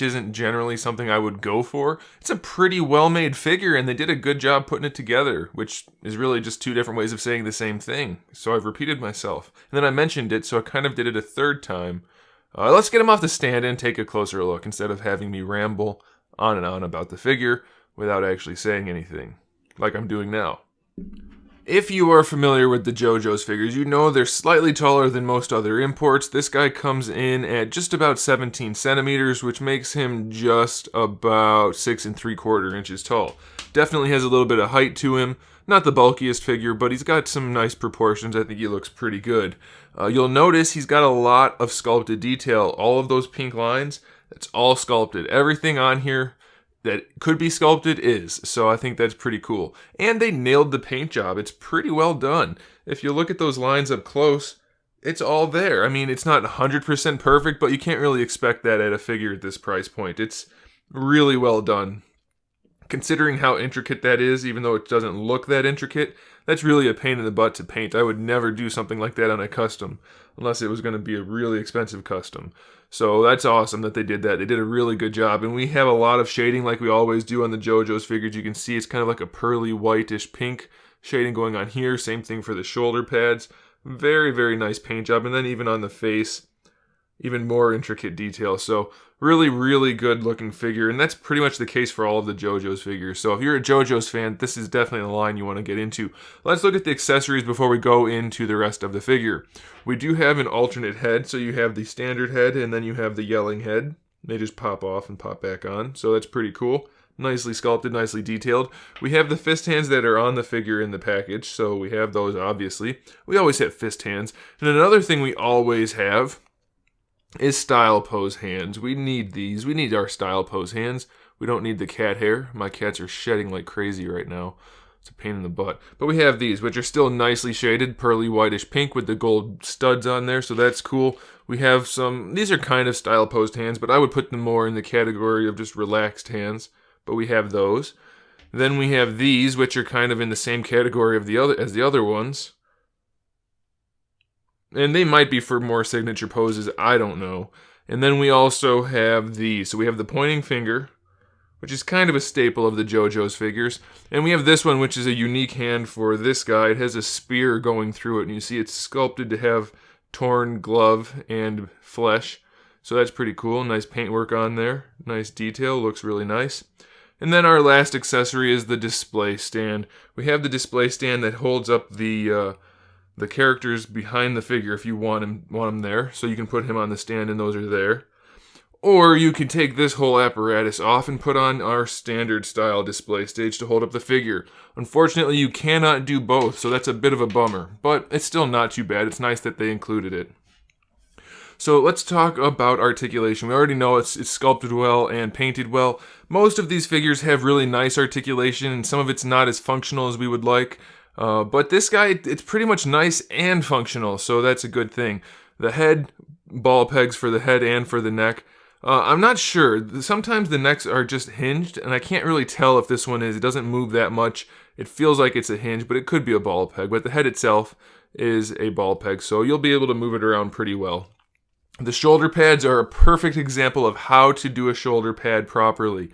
isn't generally something I would go for. It's a pretty well-made figure, and they did a good job putting it together, which is really just two different ways of saying the same thing. So I've repeated myself. And then I mentioned it, so I kind of did it a third time. Let's get him off the stand and take a closer look instead of having me ramble on and on about the figure without actually saying anything, like I'm doing now. If you are familiar with the JoJo's figures, you know they're slightly taller than most other imports. This guy comes in at just about 17 centimeters, which makes him just about 6 3/4 inches tall. Definitely has a little bit of height to him. Not the bulkiest figure, but he's got some nice proportions. I think he looks pretty good. You'll notice he's got a lot of sculpted detail. All of those pink lines, that's all sculpted. Everything on here that could be sculpted is, so I think that's pretty cool. And they nailed the paint job. It's pretty well done. If you look at those lines up close, it's all there. I mean, it's not 100% perfect, but you can't really expect that at a figure at this price point. It's really well done. Considering how intricate that is, even though it doesn't look that intricate, that's really a pain in the butt to paint. I would never do something like that on a custom, unless it was going to be a really expensive custom. So that's awesome that they did that. They did a really good job, and we have a lot of shading like we always do on the JoJo's figures. You can see it's kind of like a pearly whitish pink shading going on here. Same thing for the shoulder pads. Very, very nice paint job, and then even on the face, even more intricate detail. So really, really good looking figure, and that's pretty much the case for all of the JoJo's figures. So if you're a JoJo's fan, this is definitely the line you want to get into. Let's look at the accessories before we go into the rest of the figure. We do have an alternate head, so you have the standard head, and then you have the yelling head. They just pop off and pop back on, so that's pretty cool. Nicely sculpted, nicely detailed. We have the fist hands that are on the figure in the package, so we have those obviously. We always have fist hands. And another thing we always have is style pose hands. We need these. We need our style pose hands. We don't need the cat hair. My cats are shedding like crazy right now. It's a pain in the butt. But we have these, which are still nicely shaded, pearly whitish pink with the gold studs on there, so that's cool. We have some, these are kind of style posed hands, but I would put them more in the category of just relaxed hands. But we have those. Then we have these, which are kind of in the same category of as the other ones. And they might be for more signature poses, I don't know. And then we also have these. So we have the pointing finger, which is kind of a staple of the JoJo's figures. And we have this one, which is a unique hand for this guy. It has a spear going through it, and you see it's sculpted to have torn glove and flesh. So that's pretty cool. Nice paintwork on there. Nice detail. Looks really nice. And then our last accessory is the display stand. We have the display stand that holds up the characters behind the figure if you want him there. So you can put him on the stand and those are there. Or you can take this whole apparatus off and put on our standard style display stage to hold up the figure. Unfortunately, you cannot do both, so that's a bit of a bummer. But it's still not too bad. It's nice that they included it. So let's talk about articulation. We already know it's sculpted well and painted well. Most of these figures have really nice articulation, and some of it's not as functional as we would like. But this guy, it's pretty much nice and functional, so that's a good thing. The head, ball pegs for the head and for the neck. I'm not sure. Sometimes the necks are just hinged, and I can't really tell if this one is. It doesn't move that much. It feels like it's a hinge, but it could be a ball peg. But the head itself is a ball peg, so you'll be able to move it around pretty well. The shoulder pads are a perfect example of how to do a shoulder pad properly.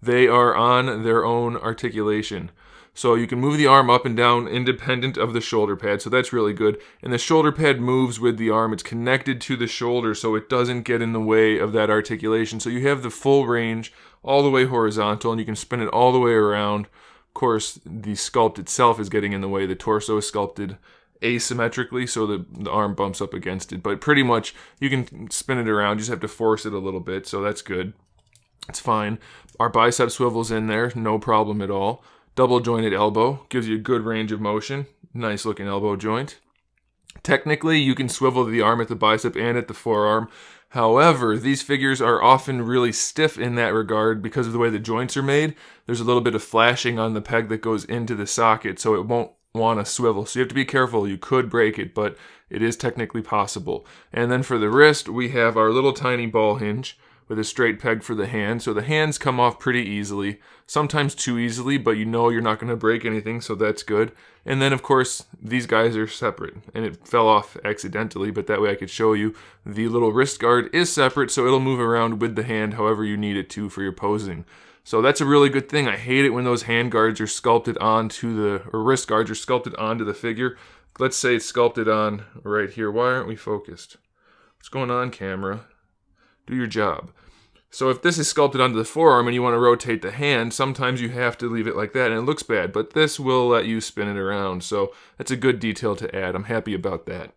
They are on their own articulation. So you can move the arm up and down independent of the shoulder pad, so that's really good. And the shoulder pad moves with the arm. It's connected to the shoulder, so it doesn't get in the way of that articulation. So you have the full range all the way horizontal, and you can spin it all the way around. Of course, the sculpt itself is getting in the way. The torso is sculpted asymmetrically, so the arm bumps up against it. But pretty much, you can spin it around. You just have to force it a little bit, so that's good. It's fine. Our bicep swivels in there, no problem at all. Double jointed elbow, gives you a good range of motion. Nice looking elbow joint. Technically, you can swivel the arm at the bicep and at the forearm. However, these figures are often really stiff in that regard because of the way the joints are made. There's a little bit of flashing on the peg that goes into the socket, so it won't want to swivel. So you have to be careful. You could break it, but it is technically possible. And then for the wrist, we have our little tiny ball hinge, with a straight peg for the hand. So the hands come off pretty easily, sometimes too easily, but you know you're not going to break anything, so that's good. And then, of course, these guys are separate, and it fell off accidentally, but that way I could show you the little wrist guard is separate, so it'll move around with the hand however you need it to for your posing. So that's a really good thing. I hate it when those hand guards are sculpted onto or wrist guards are sculpted onto the figure. Let's say it's sculpted on right here. Why aren't we focused? What's going on, camera? Do your job. So if this is sculpted onto the forearm and you want to rotate the hand, sometimes you have to leave it like that and it looks bad, but this will let you spin it around. So that's a good detail to add. I'm happy about that.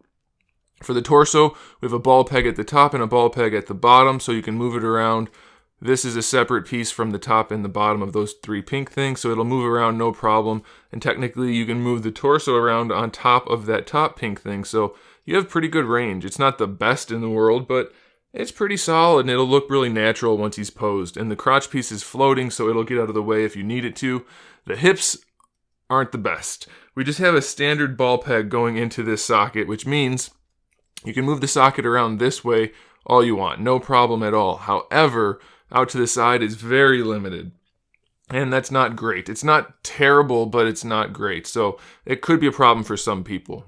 For the torso, we have a ball peg at the top and a ball peg at the bottom, so you can move it around. This is a separate piece from the top and the bottom of those three pink things, so it'll move around no problem. And technically, you can move the torso around on top of that top pink thing, so you have pretty good range. It's not the best in the world, but it's pretty solid, and it'll look really natural once he's posed. And the crotch piece is floating, so it'll get out of the way if you need it to. The hips aren't the best. We just have a standard ball peg going into this socket, which means you can move the socket around this way all you want, no problem at all. However, out to the side is very limited, and that's not great. It's not terrible, but it's not great, so it could be a problem for some people.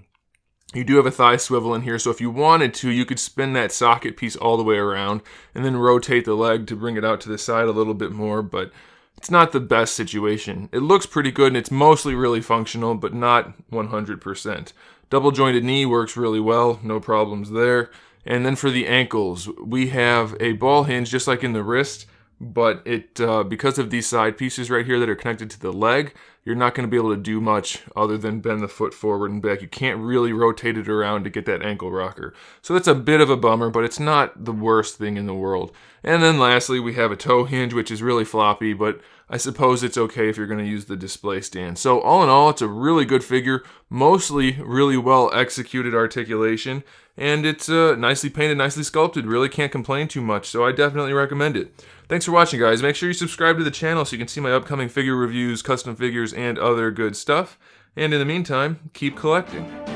You do have a thigh swivel in here, so if you wanted to, you could spin that socket piece all the way around and then rotate the leg to bring it out to the side a little bit more, but it's not the best situation. It looks pretty good, and it's mostly really functional, but not 100%. Double jointed knee works really well, no problems there. And then for the ankles, we have a ball hinge just like in the wrist, but it because of these side pieces right here that are connected to the leg, you're not going to be able to do much other than bend the foot forward and back. You can't really rotate it around to get that ankle rocker. So that's a bit of a bummer, but it's not the worst thing in the world. And then lastly, we have a toe hinge, which is really floppy, but I suppose it's okay if you're going to use the display stand. So all in all, it's a really good figure, mostly really well executed articulation, and it's nicely painted, nicely sculpted. Really can't complain too much, so I definitely recommend it. Thanks for watching, guys. Make sure you subscribe to the channel so you can see my upcoming figure reviews, custom figures, and other good stuff. And in the meantime, keep collecting.